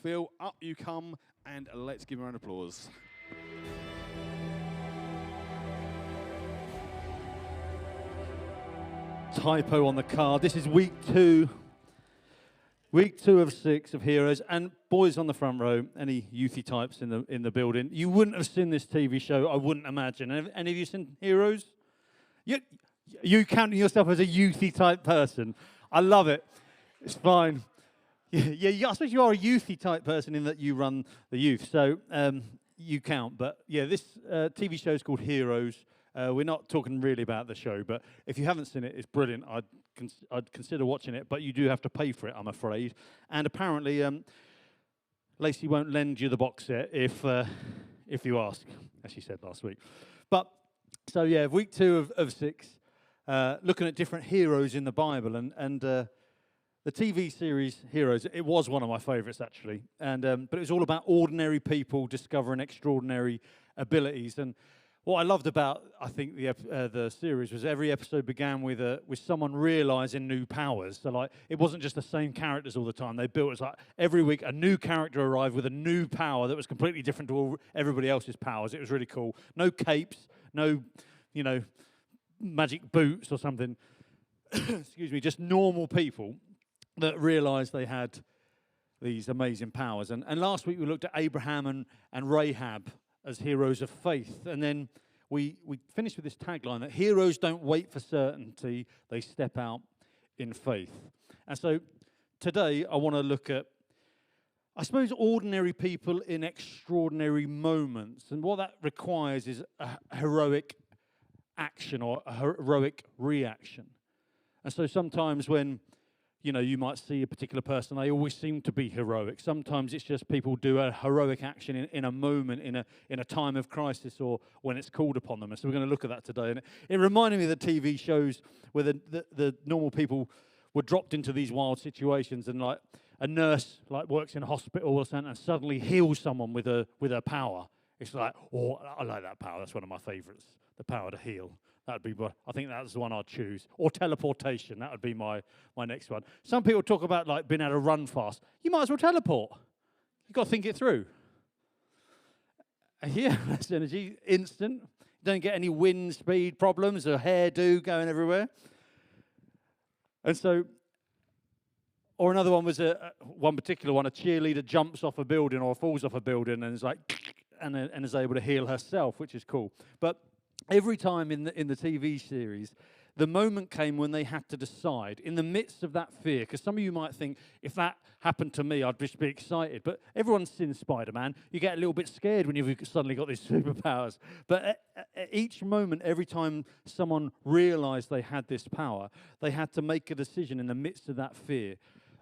Phil, up you come, and let's give him a round of applause. Typo on the card. This is week two of 6 of Heroes. And boys on the front row, any youthy types in the building, you wouldn't have seen this TV show, I wouldn't imagine. Any of you seen Heroes? You counting yourself as a youthy type person. I love it. It's fine. Yeah, I suppose you are a youthy type person in that you run the youth, so you count. But yeah, this TV show is called Heroes. We're not talking really about the show, but if you haven't seen it, it's brilliant. I'd consider watching it, but you do have to pay for it, I'm afraid. And apparently, Lacey won't lend you the box set if you ask, as she said last week. But so yeah, week 2 of 6, looking at different heroes in the Bible, and the TV series Heroes, it was one of my favourites actually, but it was all about ordinary people discovering extraordinary abilities. And what I loved about, I think, the series was every episode began with someone realising new powers. So like, it wasn't just the same characters all the time. They built, it's like every week a new character arrived with a new power that was completely different to all everybody else's powers. It was really cool. No capes, no, magic boots or something. Excuse me, just normal people that realised they had these amazing powers. And last week we looked at Abraham and Rahab as heroes of faith. And then we finished with this tagline that heroes don't wait for certainty, they step out in faith. And so today I want to look at, I suppose, ordinary people in extraordinary moments. And what that requires is a heroic action or a heroic reaction. And so sometimes when you might see a particular person, they always seem to be heroic. Sometimes it's just people do a heroic action in a moment, in a time of crisis, or when it's called upon them. And so we're going to look at that today. And it reminded me of the TV shows where the normal people were dropped into these wild situations, and like a nurse works in a hospital or something and suddenly heals someone with her power. It's like, oh, I like that power. That's one of my favourites, the power to heal. That'd be, I think that's the one I'd choose. Or teleportation, that would be my next one. Some people talk about like being able to run fast. You might as well teleport. You've got to think it through. Yeah, that's energy, instant. You don't get any wind speed problems or hairdo going everywhere. And so, or another one was one particular one, a cheerleader jumps off a building or falls off a building and is like, and is able to heal herself, which is cool. But every time in the TV series, the moment came when they had to decide in the midst of that fear, because some of you might think, if that happened to me, I'd just be excited. But everyone's seen Spider-Man. You get a little bit scared when you've suddenly got these superpowers. But at each moment, every time someone realized they had this power, they had to make a decision in the midst of that fear.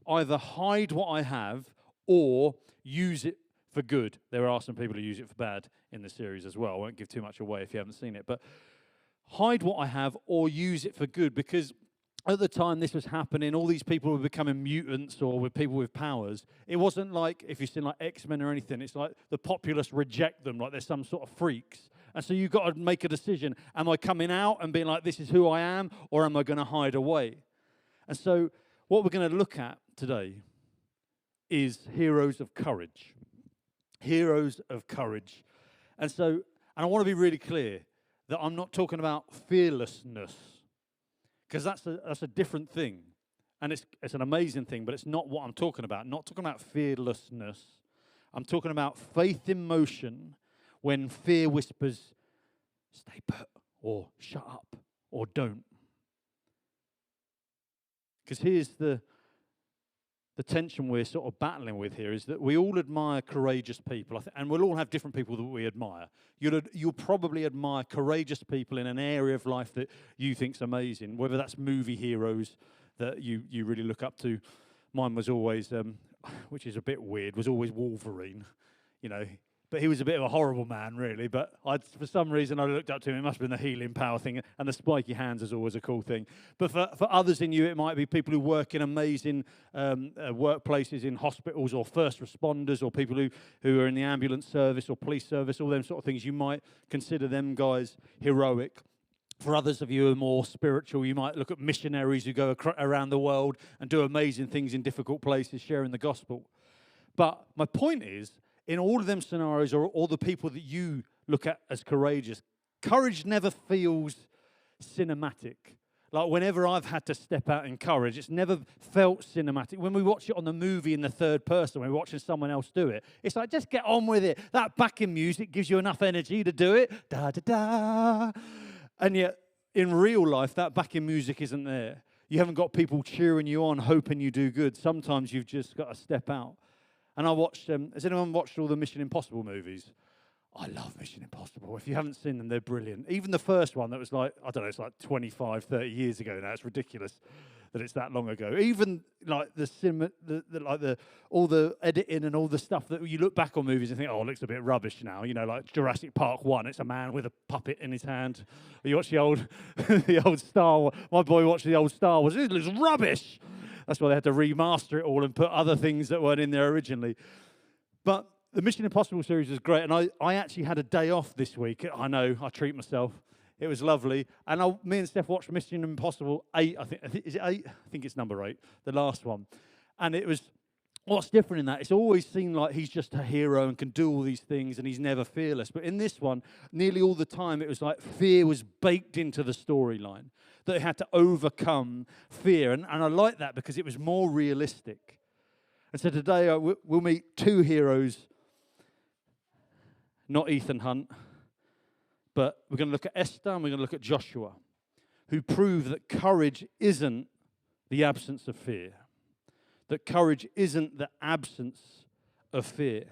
Either hide what I have or use it for good. There are some people who use it for bad in the series as well. I won't give too much away if you haven't seen it. But hide what I have or use it for good, because at the time this was happening, all these people were becoming mutants or with people with powers. It wasn't like, if you've seen like X-Men or anything, it's like the populace reject them, like they're some sort of freaks. And so you've got to make a decision. Am I coming out and being like, this is who I am, or am I going to hide away? And so what we're going to look at today is heroes of courage. Heroes of courage. And I want to be really clear that I'm not talking about fearlessness, because that's a different thing. And it's an amazing thing, but it's not what I'm talking about. I'm not talking about fearlessness. I'm talking about faith in motion when fear whispers, stay put, or shut up, or don't. Because here's the tension we're sort of battling with here, is that we all admire courageous people, and we'll all have different people that we admire. You'll probably admire courageous people in an area of life that you think's amazing, whether that's movie heroes that you really look up to. Mine was always, which is a bit weird, was always Wolverine, But he was a bit of a horrible man, really. But for some reason, I looked up to him. It must have been the healing power thing. And the spiky hands is always a cool thing. But for others in you, it might be people who work in amazing workplaces in hospitals, or first responders, or people who are in the ambulance service or police service, all them sort of things. You might consider them guys heroic. For others of you who are more spiritual, you might look at missionaries who go around the world and do amazing things in difficult places, sharing the gospel. But my point is, in all of them scenarios, or all the people that you look at as courageous, courage never feels cinematic. Like whenever I've had to step out in courage, it's never felt cinematic. When we watch it on the movie in the third person, when we're watching someone else do it, it's like, just get on with it. That backing music gives you enough energy to do it. Da, da, da. And yet, in real life, that backing music isn't there. You haven't got people cheering you on, hoping you do good. Sometimes you've just got to step out. And I watched, has anyone watched all the Mission Impossible movies? I love Mission Impossible. If you haven't seen them, they're brilliant. Even the first one that was like, I don't know, it's like 25, 30 years ago now. It's ridiculous that it's that long ago. Even like the cinema, all the editing and all the stuff that you look back on movies and think, oh, it looks a bit rubbish now. You know, like Jurassic Park 1, it's a man with a puppet in his hand. You watch the old, the old Star Wars. My boy watched the old Star Wars. It looks rubbish. That's why they had to remaster it all and put other things that weren't in there originally. But the Mission Impossible series was great, and I actually had a day off this week. I know, I treat myself. It was lovely. And me and Steph watched Mission Impossible 8, I think. Is it 8? I think it's number 8, the last one. And it was, what's different in that, it's always seemed like he's just a hero and can do all these things, and he's never fearless. But in this one, nearly all the time, it was like fear was baked into the storyline, that they had to overcome fear. And I like that because it was more realistic. And so today we'll meet two heroes. Not Ethan Hunt, but we're going to look at Esther and we're going to look at Joshua, who prove that courage isn't the absence of fear, that courage isn't the absence of fear.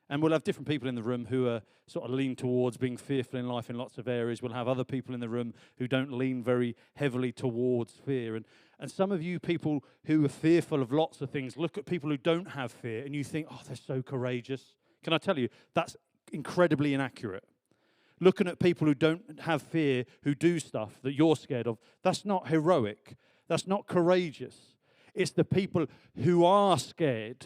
And we'll have different people in the room who are sort of lean towards being fearful in life in lots of areas. We'll have other people in the room who don't lean very heavily towards fear. And some of you people who are fearful of lots of things, look at people who don't have fear and you think, oh, they're so courageous. Can I tell you, that's incredibly inaccurate. Looking at people who don't have fear, who do stuff that you're scared of, that's not heroic. That's not courageous. It's the people who are scared,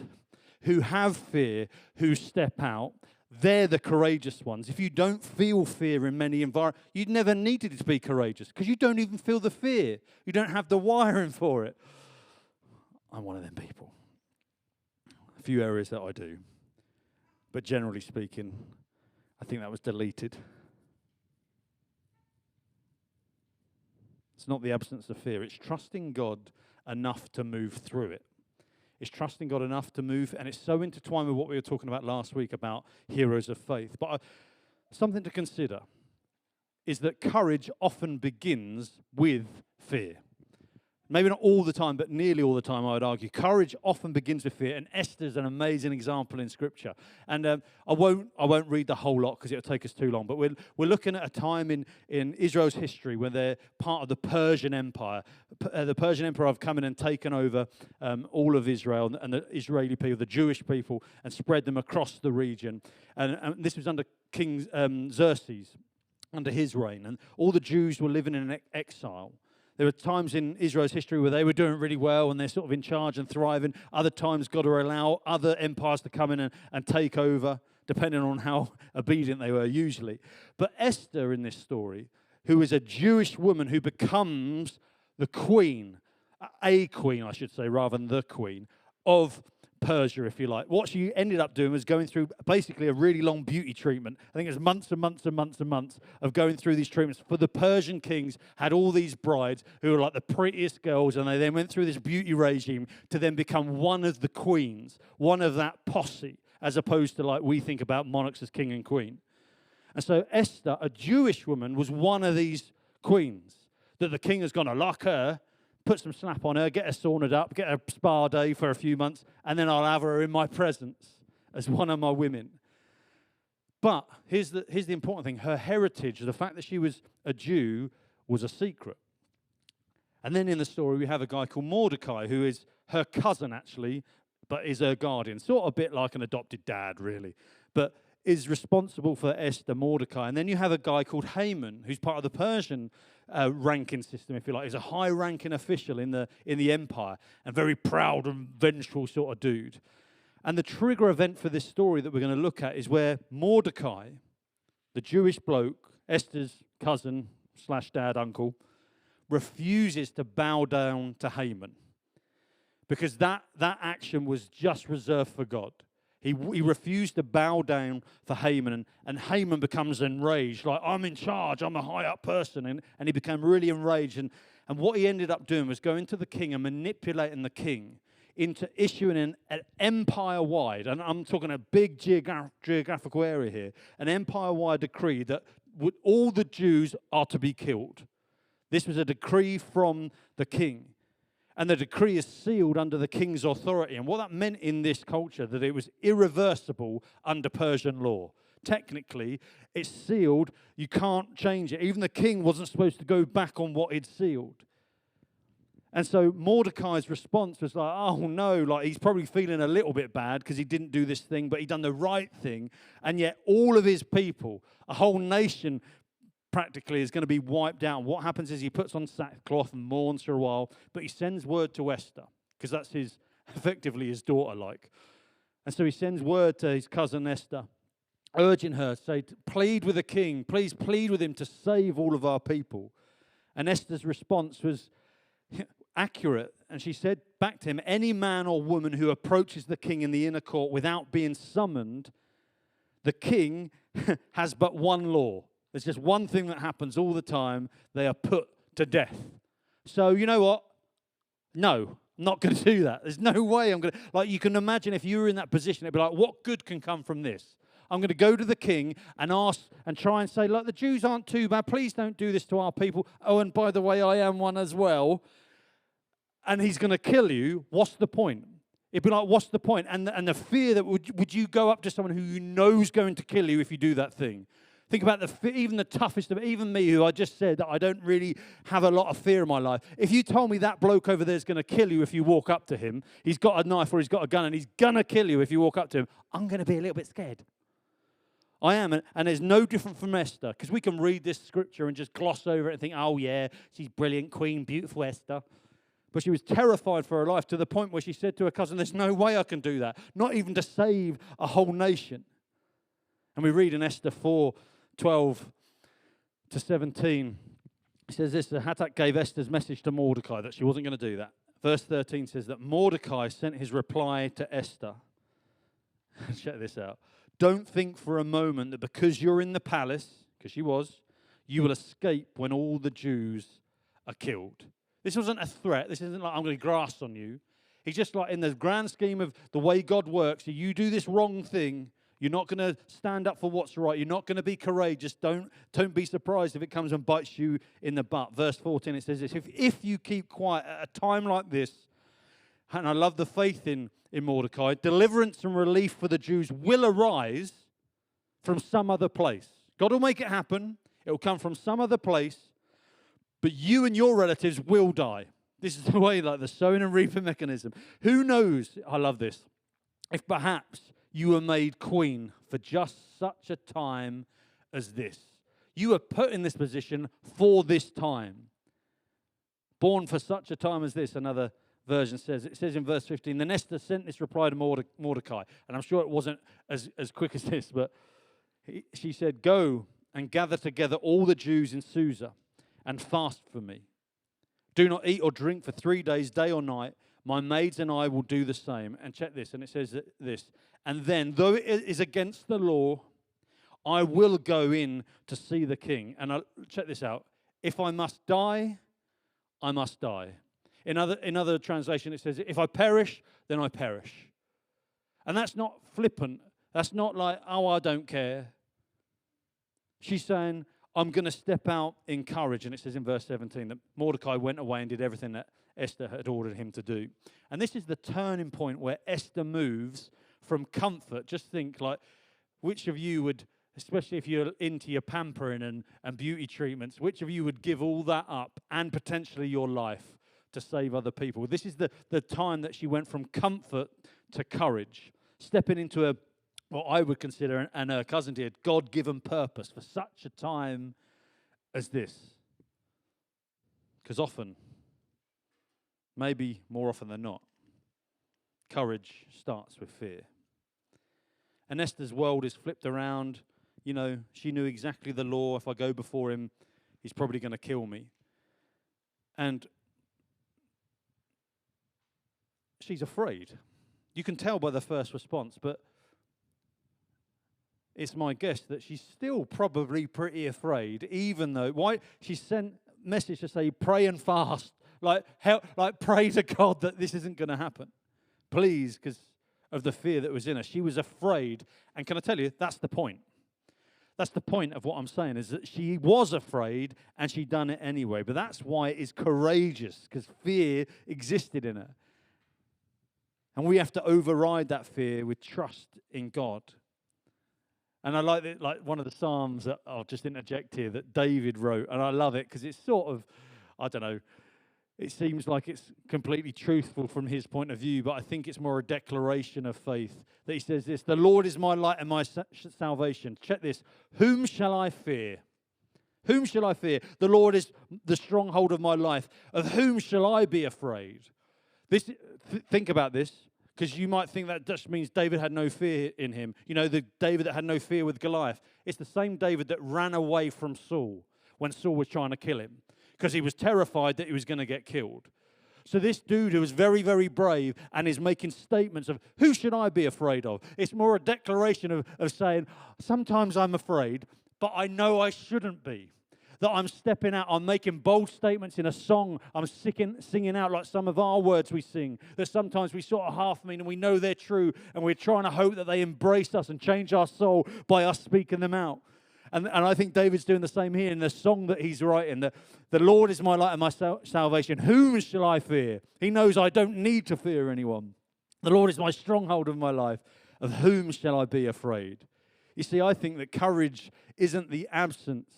who have fear, who step out. They're the courageous ones. If you don't feel fear in many environments, you never needed to be courageous because you don't even feel the fear. You don't have the wiring for it. I'm one of them people. A few areas that I do. But generally speaking, I think that was deleted. It's not the absence of fear. It's trusting God enough to move through it. It's trusting God enough to move, and it's so intertwined with what we were talking about last week about heroes of faith. But something to consider is that courage often begins with fear. Maybe not all the time, but nearly all the time, I would argue. Courage often begins with fear, and Esther's an amazing example in Scripture. And I won't read the whole lot because it'll take us too long, but we're looking at a time in Israel's history when they're part of the Persian Empire. The Persian Empire have come in and taken over all of Israel and the Israeli people, the Jewish people, and spread them across the region. And this was under King Xerxes, under his reign. And all the Jews were living in exile. There were times in Israel's history where they were doing really well and they're sort of in charge and thriving. Other times God will allow other empires to come in and take over, depending on how obedient they were usually. But Esther in this story, who is a Jewish woman who becomes the queen, a queen I should say, rather than the queen, of Persia, if you like. What she ended up doing was going through basically a really long beauty treatment. I think it was months and months and months and months of going through these treatments. For the Persian kings had all these brides who were like the prettiest girls, and they then went through this beauty regime to then become one of the queens, one of that posse, as opposed to like we think about monarchs as king and queen. And so Esther, a Jewish woman, was one of these queens that the king has gone to like her, put some slap on her, get her saunaed up, get her spa day for a few months, and then I'll have her in my presence as one of my women. But here's the important thing. Her heritage, the fact that she was a Jew, was a secret. And then in the story, we have a guy called Mordecai, who is her cousin, actually, but is her guardian. Sort of a bit like an adopted dad, really. But is responsible for Esther, Mordecai. And then you have a guy called Haman, who's part of the Persian ranking system, if you like. He's a high-ranking official in the empire, and very proud and vengeful sort of dude. And the trigger event for this story that we're going to look at is where Mordecai, the Jewish bloke, Esther's cousin / dad, uncle, refuses to bow down to Haman. because that action was just reserved for God. He refused to bow down for Haman, and Haman becomes enraged, like, I'm in charge, I'm a high-up person, and he became really enraged. And what he ended up doing was going to the king and manipulating the king into issuing an empire-wide, and I'm talking a big geographical area here, an empire-wide decree that all the Jews are to be killed. This was a decree from the king. And the decree is sealed under the king's authority. And what that meant in this culture, that it was irreversible under Persian law. Technically, it's sealed. You can't change it. Even the king wasn't supposed to go back on what he'd sealed. And so Mordecai's response was like, oh no, like he's probably feeling a little bit bad because he didn't do this thing, but he done the right thing. And yet all of his people, a whole nation practically is going to be wiped out. What happens is he puts on sackcloth and mourns for a while, but he sends word to Esther, because that's effectively his daughter like. And so he sends word to his cousin Esther, urging her, say, plead with the king, please plead with him to save all of our people. And Esther's response was accurate, and she said back to him, any man or woman who approaches the king in the inner court without being summoned, the king has but one law. There's just one thing that happens all the time. They are put to death. So you know what? No, I'm not going to do that. There's no way I'm going to. Like, you can imagine if you were in that position, it'd be like, what good can come from this? I'm going to go to the king and ask and try and say, look, the Jews aren't too bad. Please don't do this to our people. Oh, and by the way, I am one as well. And he's going to kill you. What's the point? It'd be like, what's the point? And the fear that would you go up to someone who you know is going to kill you if you do that thing? Think about even the toughest of even me, who I just said that I don't really have a lot of fear in my life. If you told me that bloke over there is going to kill you if you walk up to him, he's got a knife or he's got a gun and he's going to kill you if you walk up to him, I'm going to be a little bit scared. I am, and it's no different from Esther, because we can read this scripture and just gloss over it and think, oh yeah, she's brilliant, queen, beautiful Esther. But she was terrified for her life to the point where she said to her cousin, there's no way I can do that, not even to save a whole nation. And we read in Esther 4:12-17, it says this, Hattak gave Esther's message to Mordecai that she wasn't going to do that. Verse 13 says that Mordecai sent his reply to Esther. Check this out. Don't think for a moment that because you're in the palace, because she was, you will escape when all the Jews are killed. This wasn't a threat. This isn't like I'm going to grass on you. He's just like, in the grand scheme of the way God works, you do this wrong thing, you're not going to stand up for what's right. You're not going to be courageous. Don't be surprised if it comes and bites you in the butt. Verse 14, it says this, if you keep quiet at a time like this, and I love the faith in Mordecai, deliverance and relief for the Jews will arise from some other place. God will make it happen. It will come from some other place, but you and your relatives will die. This is the way, like the sowing and reaping mechanism. Who knows, I love this, if perhaps you were made queen for just such a time as this. You were put in this position for this time. Born for such a time as this, another version says. It says in verse 15, then Esther sent this reply to Mordecai. And I'm sure it wasn't as quick as this, but she said, go and gather together all the Jews in Susa and fast for me. Do not eat or drink for 3 days, day or night. My maids and I will do the same. And check this, and it says this. And then, though it is against the law, I will go in to see the king. And check this out. If I must die, I must die. In other translation, it says, if I perish, then I perish. And that's not flippant. That's not like, oh, I don't care. She's saying, I'm going to step out in courage. And it says in verse 17 that Mordecai went away and did everything that Esther had ordered him to do. And this is the turning point where Esther moves from comfort. Just think, like, which of you would, especially if you're into your pampering and beauty treatments, which of you would give all that up and potentially your life to save other people? This is the time that she went from comfort to courage, stepping into what I would consider, and her cousin did, God-given purpose for such a time as this. Because often, maybe more often than not, courage starts with fear. And Esther's world is flipped around. You know, she knew exactly the law. If I go before him, he's probably going to kill me. And she's afraid. You can tell by the first response, but it's my guess that she's still probably pretty afraid, even though she sent a message to say, pray and fast. Like pray to God that this isn't going to happen. Please, because of the fear that was in her. She was afraid. And can I tell you, that's the point. That's the point of what I'm saying, is that she was afraid and she done it anyway. But that's why it is courageous, because fear existed in her. And we have to override that fear with trust in God. And I like it, like one of the Psalms that I'll just interject here that David wrote, and I love it because it's sort of, I don't know, it seems like it's completely truthful from his point of view, but I think it's more a declaration of faith that he says this: the Lord is my light and my salvation. Check this. Whom shall I fear? Whom shall I fear? The Lord is the stronghold of my life. Of whom shall I be afraid? Think about this, because you might think that just means David had no fear in him. You know, the David that had no fear with Goliath. It's the same David that ran away from Saul when Saul was trying to kill him, because he was terrified that he was going to get killed. So this dude who was very, very brave and is making statements of, who should I be afraid of? It's more a declaration of saying, sometimes I'm afraid, but I know I shouldn't be. That I'm stepping out, I'm making bold statements in a song, I'm singing out like some of our words we sing, that sometimes we sort of half mean and we know they're true, and we're trying to hope that they embrace us and change our soul by us speaking them out. And I think David's doing the same here in the song that he's writing, that the Lord is my light and my salvation. Whom shall I fear? He knows I don't need to fear anyone. The Lord is my stronghold of my life. Of whom shall I be afraid? You see, I think that courage isn't the absence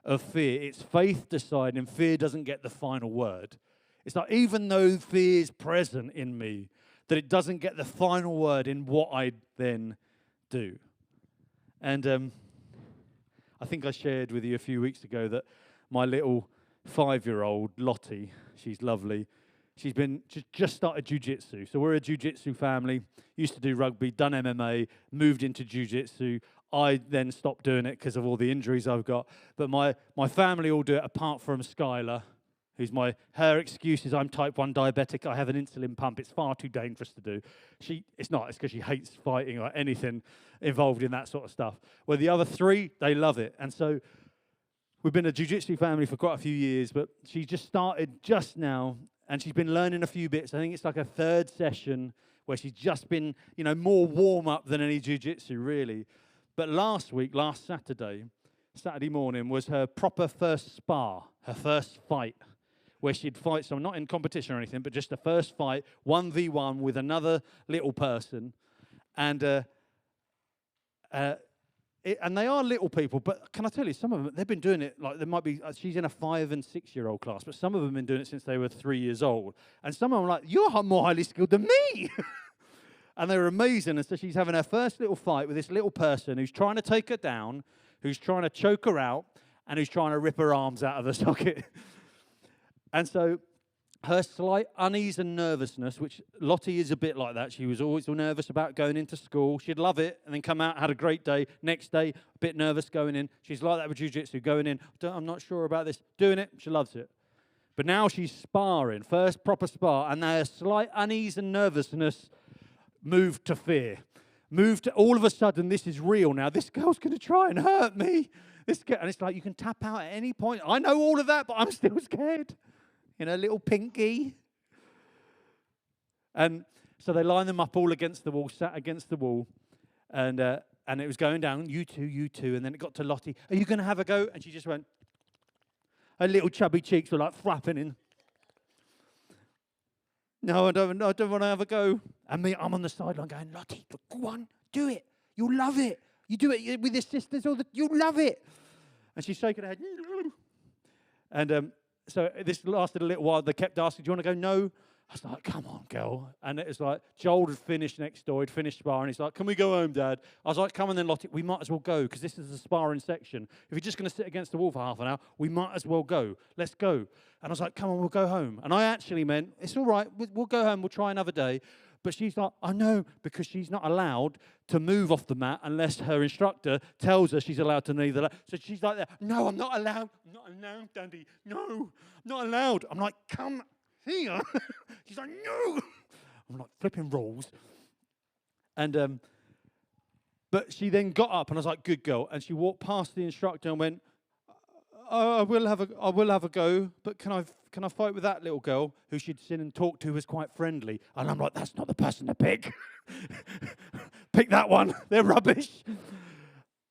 of fear. It's faith deciding fear doesn't get the final word. It's like, even though fear is present in me, that it doesn't get the final word in what I then do. And I think I shared with you a few weeks ago that my little 5-year-old, Lottie, she's lovely, she's just started jiu-jitsu. So we're a jiu-jitsu family, used to do rugby, done MMA, moved into jiu-jitsu. I then stopped doing it because of all the injuries I've got. But my family all do it apart from Skylar, who's her excuse is I'm type 1 diabetic, I have an insulin pump, it's far too dangerous to do. It's because she hates fighting or anything involved in that sort of stuff. Well, the other 3, they love it. And so we've been a jiu-jitsu family for quite a few years, but she just started just now, and she's been learning a few bits. I think it's like a 3rd session where she's just been, more warm-up than any jiu-jitsu, really. But last Saturday morning, was her proper first spar, her first fight, where she'd fight someone, not in competition or anything, but just the first fight, 1v1 with another little person. And and they are little people, but can I tell you, some of them, they've been doing it, like there might be, she's in a 5- and 6-year-old class, but some of them have been doing it since they were 3 years old. And some of them are like, you're more highly skilled than me. And they were amazing. And so she's having her first little fight with this little person who's trying to take her down, who's trying to choke her out, and who's trying to rip her arms out of her socket. And so her slight unease and nervousness, which Lottie is a bit like that. She was always nervous about going into school. She'd love it and then come out, had a great day. Next day, a bit nervous going in. She's like that with jiu-jitsu, going in, I'm not sure about this. Doing it, she loves it. But now she's sparring, first proper spar, and her slight unease and nervousness moved to fear. Moved to, all of a sudden, this is real now. This girl's going to try and hurt me. And it's like, you can tap out at any point. I know all of that, but I'm still scared. Little pinky. And so they line them up all against the wall, sat against the wall. And it was going down, you two. And then it got to Lottie. Are you going to have a go? And she just went. Her little chubby cheeks were like flapping in. No, I don't want to have a go. And me, I'm on the sideline going, Lottie, go on, do it. You'll love it. You do it with your sisters, you'll love it. And she's shaking her head. And so this lasted a little while. They kept asking, do you want to go? No. I was like, come on, girl. And it was like, Joel had finished next door. He'd finished sparring. He's like, can we go home, Dad? I was like, come on then, Lottie. We might as well go, because this is the sparring section. If you're just going to sit against the wall for half an hour, we might as well go. Let's go. And I was like, come on, we'll go home. And I actually meant, it's all right. We'll go home. We'll try another day. But she's like, I know, because she's not allowed to move off the mat unless her instructor tells her she's allowed to neither. So she's like, no, I'm not allowed. I'm not allowed, Daddy. No, I'm not allowed. I'm like, come here. She's like, no. I'm like, flipping rules. And but she then got up, and I was like, good girl. And she walked past the instructor and went, I will have a go, but can I fight with that little girl who she'd seen and talked to, who was quite friendly? And I'm like, that's not the person to pick. Pick that one. They're rubbish.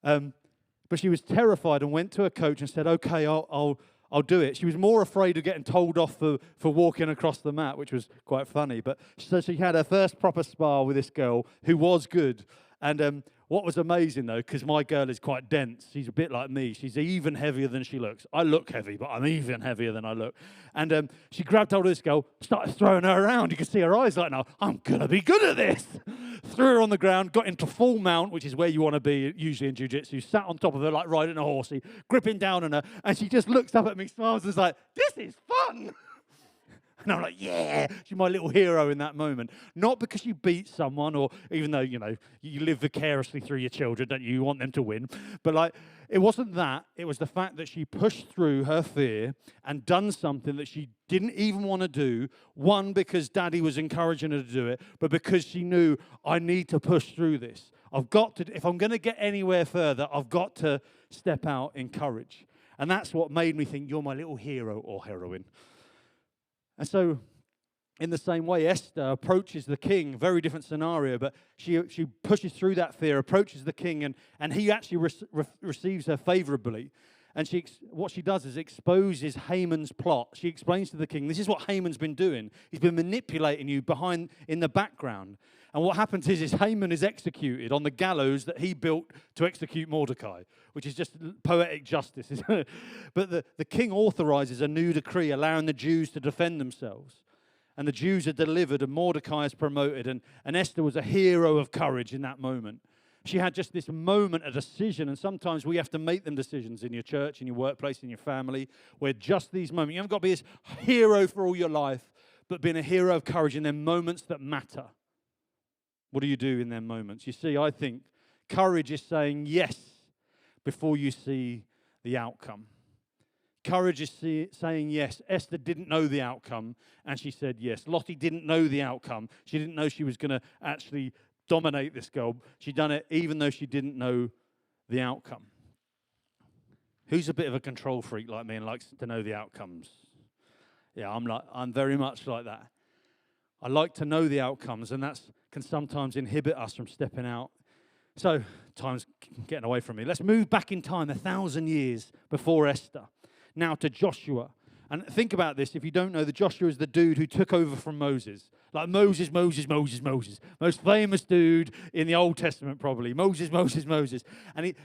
But she was terrified and went to her coach and said, okay, I'll do it. She was more afraid of getting told off for walking across the mat, which was quite funny. But so she had her first proper spar with this girl who was good. And what was amazing, though, because my girl is quite dense. She's a bit like me. She's even heavier than she looks. I look heavy, but I'm even heavier than I look. And she grabbed hold of this girl, started throwing her around. You could see her eyes like, no, I'm going to be good at this. Threw her on the ground, got into full mount, which is where you want to be usually in jiu-jitsu, sat on top of her like riding a horsey, gripping down on her. And she just looks up at me, smiles, and is like, this is fun. And I'm like, yeah, she's my little hero in that moment. Not because you beat someone, or even though, you live vicariously through your children, don't you? You want them to win. But like, it wasn't that. It was the fact that she pushed through her fear and done something that she didn't even want to do. One, because Daddy was encouraging her to do it, but because she knew, I need to push through this. I've got to, if I'm going to get anywhere further, I've got to step out in courage. And that's what made me think, you're my little hero or heroine. And so, in the same way, Esther approaches the king, very different scenario, but she pushes through that fear, approaches the king, and he actually receives her favorably. And what she does is exposes Haman's plot. She explains to the king, this is what Haman's been doing. He's been manipulating you in the background. And what happens is Haman is executed on the gallows that he built to execute Mordecai, which is just poetic justice. But the king authorizes a new decree allowing the Jews to defend themselves. And the Jews are delivered, and Mordecai is promoted. And Esther was a hero of courage in that moment. She had just this moment, a decision, and sometimes we have to make them decisions in your church, in your workplace, in your family, where just these moments, you haven't got to be this hero for all your life, but being a hero of courage in them moments that matter. What do you do in them moments? You see, I think courage is saying yes before you see the outcome. Courage is saying yes. Esther didn't know the outcome, and she said yes. Lottie didn't know the outcome. She didn't know she was going to actually dominate this girl. She'd done it even though she didn't know the outcome. Who's a bit of a control freak like me and likes to know the outcomes? Yeah, I'm very much like that. I like to know the outcomes, and that can sometimes inhibit us from stepping out. So, time's getting away from me. Let's move back in time 1,000 years before Esther. Now to Joshua. And think about this. If you don't know, Joshua is the dude who took over from Moses. Like Moses. Most famous dude in the Old Testament, probably. Moses. And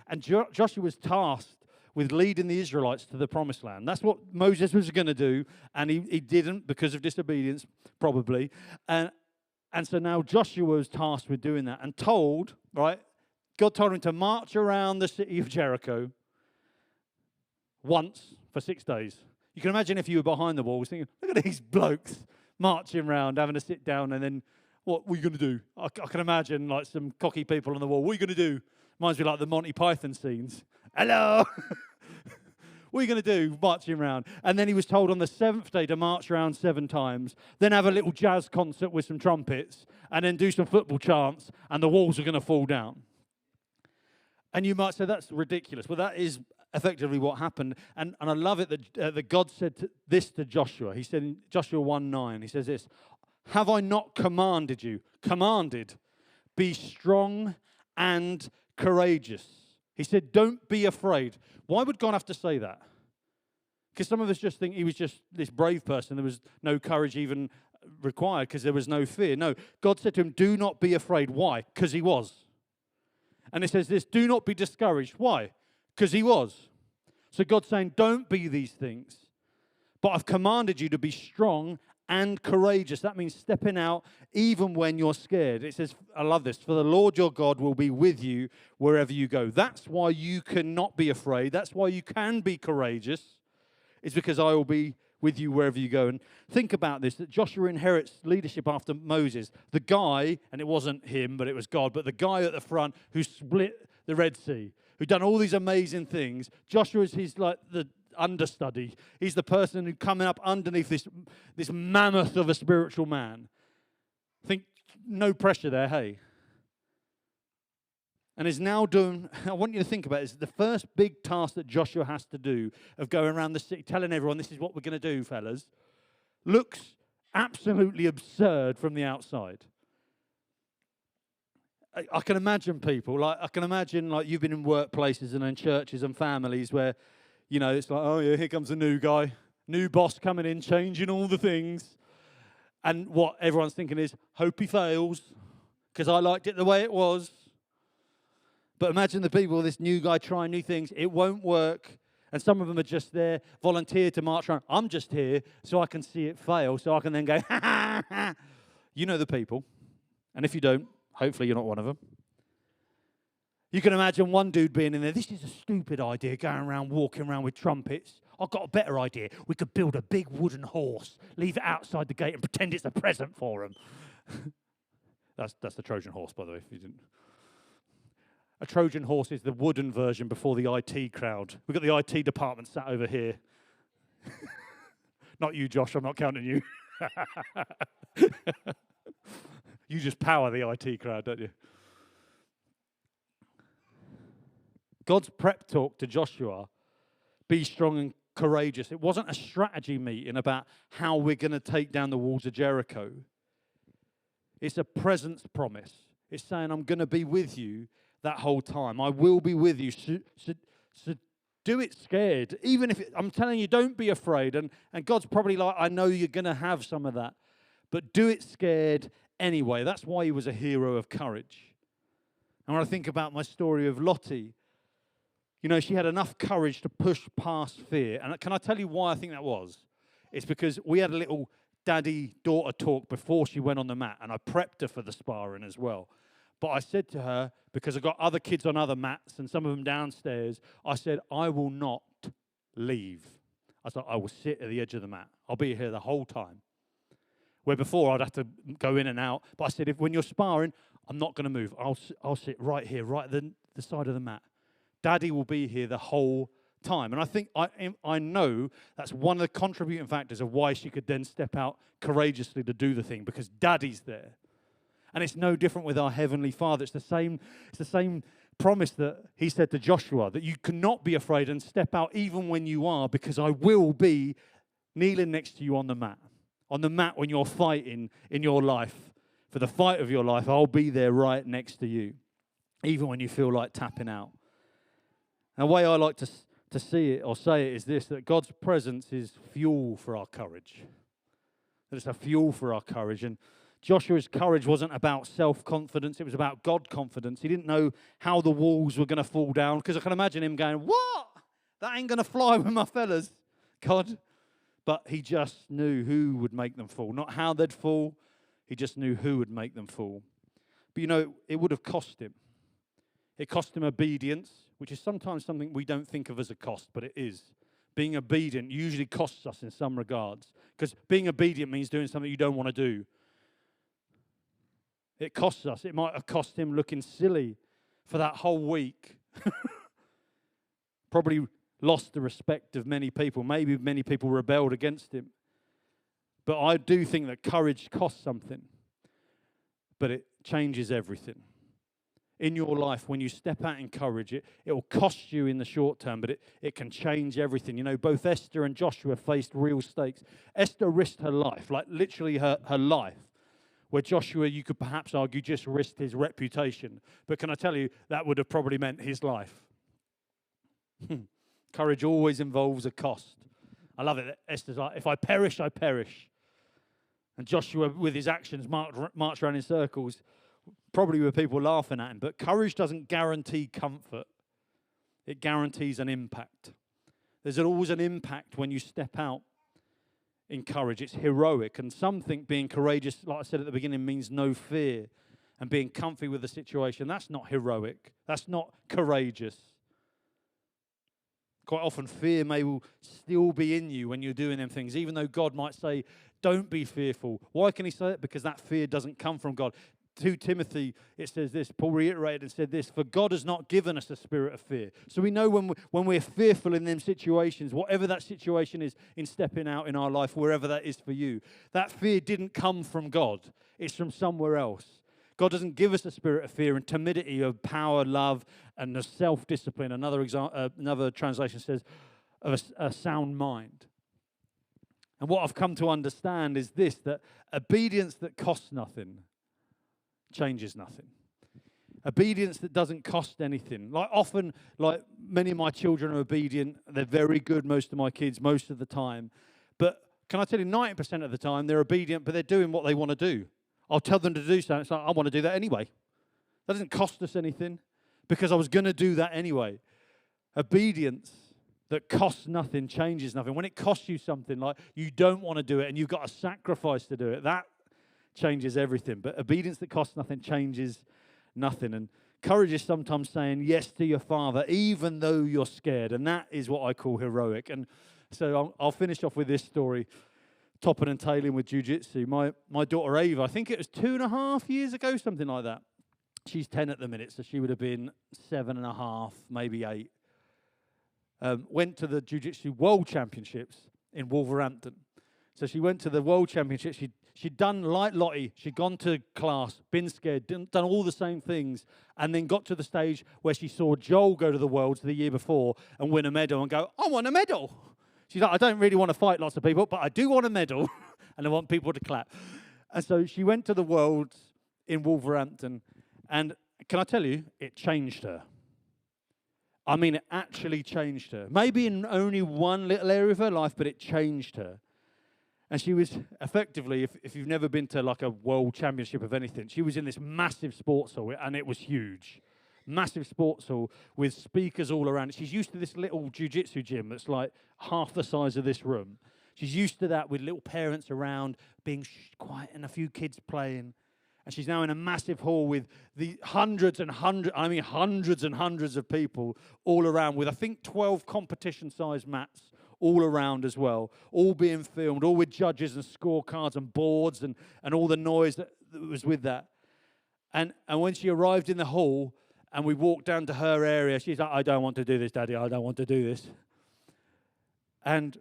Joshua was tasked with leading the Israelites to the promised land. That's what Moses was going to do, and he didn't because of disobedience, probably. And so now Joshua was tasked with doing that and told, right, God told him to march around the city of Jericho once for 6 days. You can imagine if you were behind the walls thinking, look at these blokes marching around, having to sit down, and then, what are you going to do? I can imagine like some cocky people on the wall. What are you going to do? Reminds me like the Monty Python scenes. Hello! What are you going to do marching around? And then he was told on the 7th day to march around 7 times, then have a little jazz concert with some trumpets, and then do some football chants, and the walls are going to fall down. And you might say, that's ridiculous. Well, that is effectively what happened. And I love it that God said this to Joshua. He said in Joshua 1:9, he says this, have I not commanded you? Commanded. Be strong and courageous. He said, don't be afraid. Why would God have to say that? Because some of us just think he was just this brave person. There was no courage even required because there was no fear. No, God said to him, do not be afraid. Why? Because he was. And it says this, do not be discouraged. Why? Because he was. So God's saying, don't be these things. But I've commanded you to be strong and courageous. That means stepping out even when you're scared. It says, I love this, for the Lord your God will be with you wherever you go. That's why you cannot be afraid. That's why you can be courageous. It's because I will be with you wherever you go. And think about this, that Joshua inherits leadership after Moses. The guy, and it wasn't him, but it was God, but the guy at the front who split the Red Sea, who done all these amazing things. Joshua is the understudy. He's the person who coming up underneath this mammoth of a spiritual man. Think no pressure there, hey? And is now doing, I want you to think about it, it's the first big task that Joshua has to do of going around the city, telling everyone this is what we're going to do, fellas, looks absolutely absurd from the outside. I can imagine people, I can imagine you've been in workplaces and in churches and families where, it's like, oh yeah, here comes a new guy, new boss coming in, changing all the things. And what everyone's thinking is, hope he fails, because I liked it the way it was. But imagine the people, this new guy trying new things, it won't work. And some of them are just there, volunteer to march around. I'm just here so I can see it fail, so I can then go, ha, ha, ha. You know the people. And if you don't, hopefully you're not one of them. You can imagine one dude being in there, this is a stupid idea, going around, walking around with trumpets. I've got a better idea. We could build a big wooden horse, leave it outside the gate and pretend it's a present for him. That's the Trojan horse, by the way, if you didn't. A Trojan horse is the wooden version before the IT crowd. We've got the IT department sat over here. Not you, Josh, I'm not counting you. You just power the IT crowd, don't you? God's prep talk to Joshua, be strong and courageous. It wasn't a strategy meeting about how we're going to take down the walls of Jericho. It's a presence promise. It's saying, I'm going to be with you that whole time. I will be with you. So do it scared. Even if I'm telling you, don't be afraid. And God's probably like, I know you're going to have some of that. But do it scared anyway. That's why he was a hero of courage. And when I think about my story of Lottie, she had enough courage to push past fear. And can I tell you why I think that was? It's because we had a little daddy-daughter talk before she went on the mat. And I prepped her for the sparring as well. But I said to her, because I've got other kids on other mats and some of them downstairs, I said, I will not leave. I said, I will sit at the edge of the mat. I'll be here the whole time. Where before I'd have to go in and out. But I said, when you're sparring, I'm not going to move. I'll sit right here, right at the side of the mat. Daddy will be here the whole time. And I think, I know that's one of the contributing factors of why she could then step out courageously to do the thing, because Daddy's there. And it's no different with our Heavenly Father. It's the same promise that he said to Joshua, that you cannot be afraid and step out even when you are, because I will be kneeling next to you on the mat. On the mat when you're fighting in your life. For the fight of your life, I'll be there right next to you, even when you feel like tapping out. And the way I like to see it or say it is this, that God's presence is fuel for our courage. That it's a fuel for our courage. And Joshua's courage wasn't about self-confidence, it was about God confidence. He didn't know how the walls were going to fall down, because I can imagine him going, what? That ain't going to fly with my fellas, God. But he just knew who would make them fall, not how they'd fall. He just knew who would make them fall. But it would have cost him. It cost him obedience, which is sometimes something we don't think of as a cost, but it is. Being obedient usually costs us in some regards, because being obedient means doing something you don't want to do. It costs us. It might have cost him looking silly for that whole week. Probably lost the respect of many people. Maybe many people rebelled against him. But I do think that courage costs something. But it changes everything. In your life, when you step out in courage, it will cost you in the short term, but it can change everything. Both Esther and Joshua faced real stakes. Esther risked her life, like literally her life. Where Joshua, you could perhaps argue, just risked his reputation. But can I tell you, that would have probably meant his life. Courage always involves a cost. I love it that Esther's like, if I perish, I perish. And Joshua, with his actions, marched around in circles, probably with people laughing at him. But courage doesn't guarantee comfort. It guarantees an impact. There's always an impact when you step out in courage. It's heroic. And some think being courageous, like I said at the beginning, means no fear and being comfy with the situation. That's not heroic. That's not courageous. Quite often fear may still be in you when you're doing them things, even though God might say, don't be fearful. Why can he say it? Because that fear doesn't come from God. 2 Timothy, it says this, Paul reiterated and said this, for God has not given us a spirit of fear. So we know when we're fearful in them situations, whatever that situation is in stepping out in our life, wherever that is for you, that fear didn't come from God. It's from somewhere else. God doesn't give us a spirit of fear and timidity, of power, love, and of self-discipline. Another translation says of a sound mind. And what I've come to understand is this, that obedience that costs nothing changes nothing. Obedience that doesn't cost anything. Like many of my children are obedient. They're very good, most of my kids, most of the time. But can I tell you, 90% of the time, they're obedient, but they're doing what they want to do. I'll tell them to do something. It's like, I want to do that anyway. That doesn't cost us anything because I was going to do that anyway. Obedience that costs nothing changes nothing. When it costs you something, like you don't want to do it and you've got a sacrifice to do it, that changes everything. But obedience that costs nothing changes nothing. And courage is sometimes saying yes to your Father, even though you're scared. And that is what I call heroic. And so I'll finish off with this story, topping and tailing with jiu-jitsu. My daughter Ava, I think it was 2.5 years ago, something like that. She's 10 at the minute, so she would have been 7.5, maybe 8. Went to the Jiu-Jitsu World Championships in Wolverhampton. So she went to the World Championships. She'd done like Lottie. She'd gone to class, been scared, done all the same things, and then got to the stage where she saw Joel go to the Worlds the year before and win a medal and go, I want a medal. She's like, I don't really want to fight lots of people, but I do want a medal, and I want people to clap. And so she went to the Worlds in Wolverhampton, and can I tell you, it changed her. I mean, it actually changed her. Maybe in only one little area of her life, but it changed her. And she was effectively, if you've never been to like a world championship of anything, she was in this massive sports hall, and it was huge. Massive sports hall with speakers all around. She's used to this little jiu-jitsu gym that's like half the size of this room. She's used to that with little parents around, being quiet and a few kids playing. And she's now in a massive hall with the hundreds and hundreds of people all around with, I think, 12 competition-sized mats all around as well, all being filmed, all with judges and scorecards and boards and all the noise that was with that. And when she arrived in the hall and we walked down to her area, she's like, I don't want to do this, Daddy, I don't want to do this. And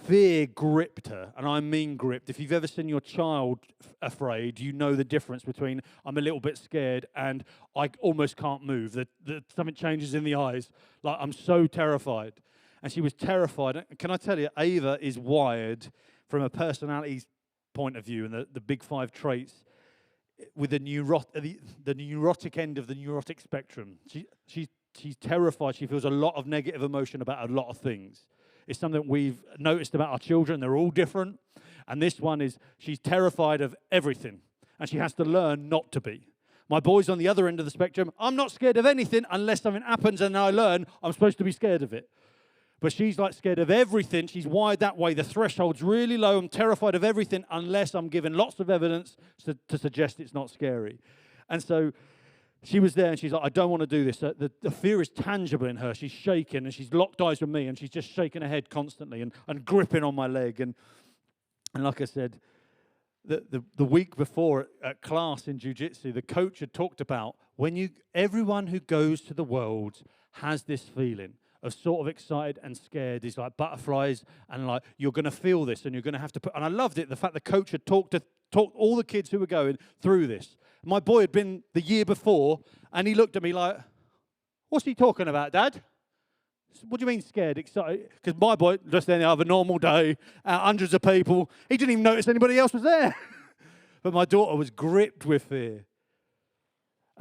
fear gripped her, and I mean gripped. If you've ever seen your child afraid, you know the difference between I'm a little bit scared and I almost can't move. Something changes in the eyes, like I'm so terrified. And she was terrified. And can I tell you, Ava is wired from a personality point of view and the big 5 traits with the neurotic end of the neurotic spectrum. She's terrified. She feels a lot of negative emotion about a lot of things. It's something we've noticed about our children. They're all different. And this one is, she's terrified of everything. And she has to learn not to be. My boy's on the other end of the spectrum. I'm not scared of anything unless something happens and I learn I'm supposed to be scared of it. But she's like scared of everything. She's wired that way. The threshold's really low. I'm terrified of everything unless I'm given lots of evidence to suggest it's not scary. And so she was there and she's like, I don't want to do this. The fear is tangible in her. She's shaking and she's locked eyes with me and she's just shaking her head constantly and gripping on my leg. And like I said, the week before at class in jiu-jitsu, the coach had talked about everyone who goes to the Worlds has this feeling of sort of excited and scared. It's like butterflies and like you're going to feel this and you're going to have to put. And I loved it, the fact the coach had talked all the kids who were going through this. My boy had been the year before, and he looked at me like, what's he talking about, Dad? What do you mean scared, excited? Because my boy, just then, have a normal day, hundreds of people, he didn't even notice anybody else was there. But my daughter was gripped with fear.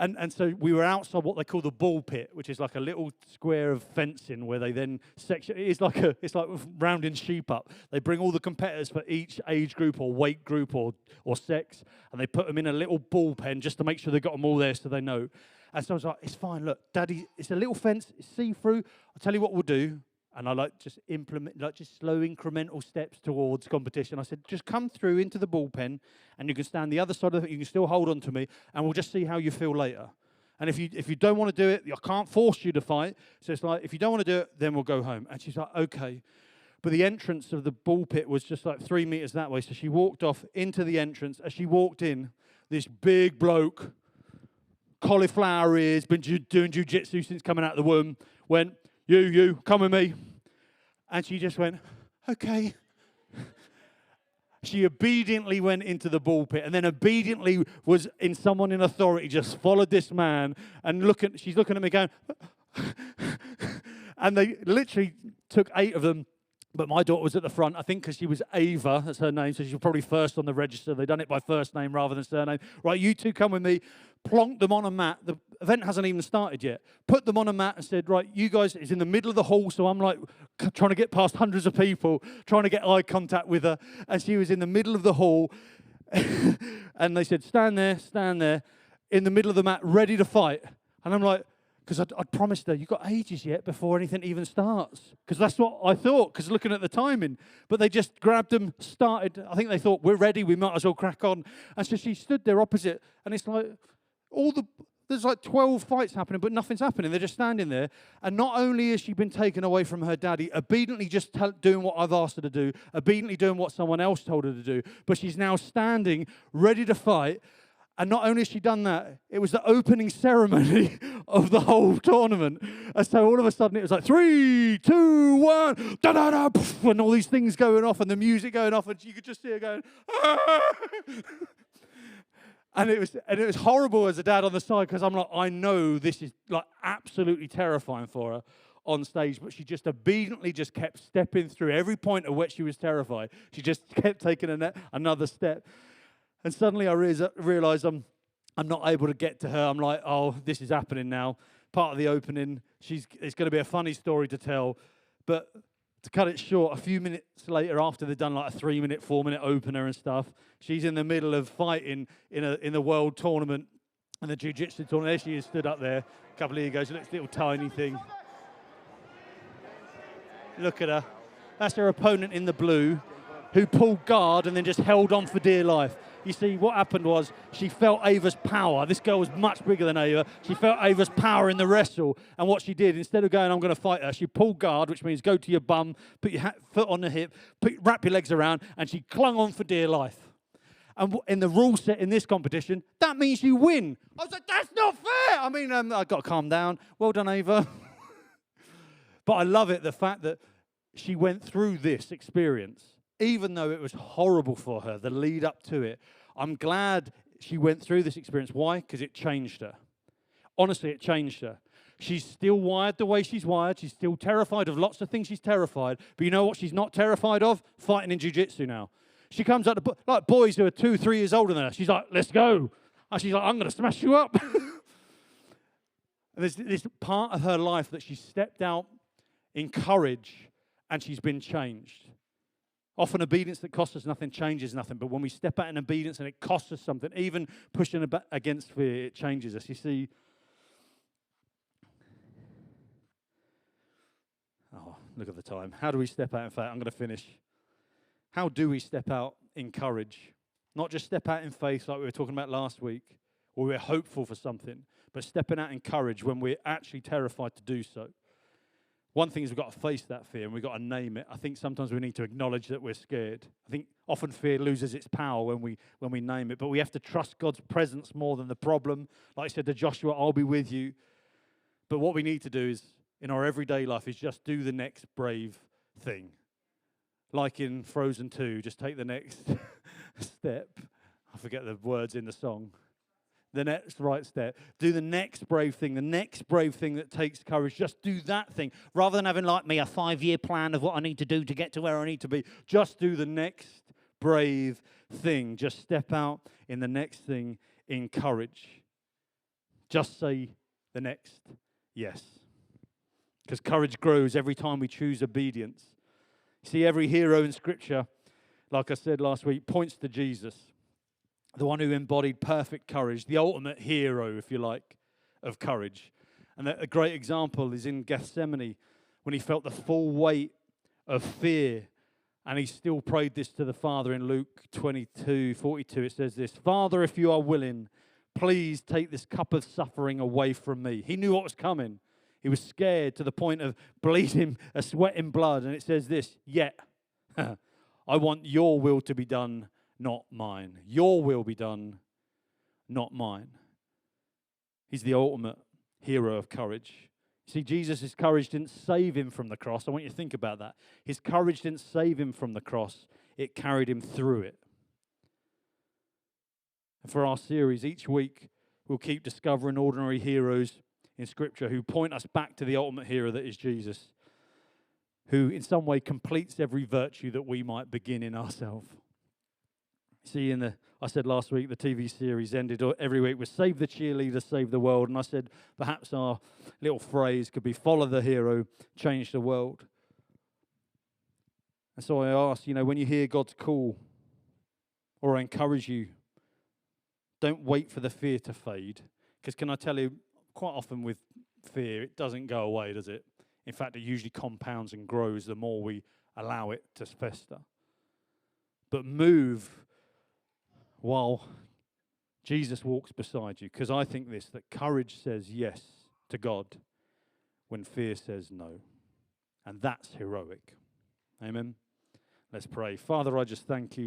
And so we were outside what they call the ball pit, which is like a little square of fencing where they then section. It's like rounding sheep up. They bring all the competitors for each age group or weight group or sex, and they put them in a little ball pen just to make sure they got them all there so they know. And so I was like, it's fine, look, Daddy, it's a little fence, it's see-through. I'll tell you what we'll do. And I just slow incremental steps towards competition. I said, just come through into the bullpen, and you can stand the other side of it. You can still hold on to me, and we'll just see how you feel later. And if you don't want to do it, I can't force you to fight. So it's like, if you don't want to do it, then we'll go home. And she's like, okay. But the entrance of the ball pit was just like 3 meters that way. So she walked off into the entrance. As she walked in, this big bloke, cauliflower ears, been doing jiu-jitsu since coming out of the womb, went, you, come with me. And she just went, okay. She obediently went into the ball pit and then obediently was in someone in authority, just followed this man and she's looking at me going, and they literally took 8 of them. But my daughter was at the front, I think because she was Ava, that's her name, so she was probably first on the register. They'd done it by first name rather than surname. Right, you two come with me. Plonked them on a mat. The event hasn't even started yet. Put them on a mat and said, right, you guys, it's in the middle of the hall, so I'm like trying to get past hundreds of people, trying to get eye contact with her. And she was in the middle of the hall. And they said, stand there, in the middle of the mat, ready to fight. And I'm like, because I'd promised her, you've got ages yet before anything even starts. Because that's what I thought, because looking at the timing. But they just grabbed them, started. I think they thought, we're ready, we might as well crack on. And so she stood there opposite, and it's like, there's like 12 fights happening, but nothing's happening. They're just standing there. And not only has she been taken away from her daddy, obediently just doing what I've asked her to do, obediently doing what someone else told her to do, but she's now standing, ready to fight. And not only has she done that, it was the opening ceremony of the whole tournament. And so all of a sudden it was like 3, 2, 1, da da da, and all these things going off and the music going off, and you could just see her going, ah! And it was horrible as a dad on the side, because I'm like, I know this is like absolutely terrifying for her on stage, but she just obediently just kept stepping through every point at which she was terrified. She just kept taking another step. And suddenly I realised I'm not able to get to her. I'm like, oh, this is happening now. Part of the opening, it's going to be a funny story to tell. But to cut it short, a few minutes later, after they've done like a 3-minute, 4-minute opener and stuff, she's in the middle of fighting in the world tournament, and the jiu-jitsu tournament. There she is, stood up there a couple of years ago. She looks a little tiny thing. Look at her. That's her opponent in the blue, who pulled guard and then just held on for dear life. You see, what happened was she felt Ava's power. This girl was much bigger than Ava. She felt Ava's power in the wrestle. And what she did, instead of going, I'm going to fight her, she pulled guard, which means go to your bum, put your foot on the hip, wrap your legs around, and she clung on for dear life. And in the rule set in this competition, that means you win. I was like, that's not fair. I mean, I've got to calm down. Well done, Ava. But I love it, the fact that she went through this experience, even though it was horrible for her, the lead up to it. I'm glad she went through this experience. Why? Because it changed her. Honestly, it changed her. She's still wired the way she's wired. She's still terrified of lots of things she's terrified. But you know what she's not terrified of? Fighting in jiu-jitsu now. She comes up to like boys who are 2, 3 years older than her. She's like, let's go. And she's like, I'm going to smash you up. And there's this part of her life that she stepped out in courage, and she's been changed. Often obedience that costs us nothing changes nothing. But when we step out in obedience and it costs us something, even pushing against fear, it changes us. You see, oh, look at the time. How do we step out in faith? I'm going to finish. How do we step out in courage? Not just step out in faith like we were talking about last week, or we're hopeful for something, but stepping out in courage when we're actually terrified to do so. One thing is we've got to face that fear and we've got to name it. I think sometimes we need to acknowledge that we're scared. I think often fear loses its power when we name it. But we have to trust God's presence more than the problem. Like I said to Joshua, I'll be with you. But what we need to do is, in our everyday life, is just do the next brave thing. Like in Frozen 2, just take the next step. I forget the words in the song. The next right step. Do the next brave thing that takes courage. Just do that thing. Rather than having like me a 5-year plan of what I need to do to get to where I need to be. Just do the next brave thing. Just step out in the next thing in courage. Just say the next yes. Because courage grows every time we choose obedience. See, every hero in Scripture, like I said last week, points to Jesus. The one who embodied perfect courage, the ultimate hero, if you like, of courage. And a great example is in Gethsemane, when he felt the full weight of fear, and he still prayed this to the Father in Luke 22:42. It says this, Father, if you are willing, please take this cup of suffering away from me. He knew what was coming. He was scared to the point of bleeding, sweating blood. And it says this, yet I want your will to be done, not mine. Your will be done, not mine. He's the ultimate hero of courage. See, Jesus' courage didn't save him from the cross. I want you to think about that. His courage didn't save him from the cross. It carried him through it. And for our series, each week, we'll keep discovering ordinary heroes in Scripture who point us back to the ultimate hero that is Jesus, who in some way completes every virtue that we might begin in ourselves. See, I said last week, the TV series ended every week with save the cheerleader, save the world. And I said perhaps our little phrase could be follow the hero, change the world. And so I ask, when you hear God's call, or I encourage you, don't wait for the fear to fade. Because can I tell you, quite often with fear, it doesn't go away, does it? In fact, it usually compounds and grows the more we allow it to fester. But move while Jesus walks beside you. Because I think that courage says yes to God when fear says no. And that's heroic. Amen. Let's pray. Father, I just thank you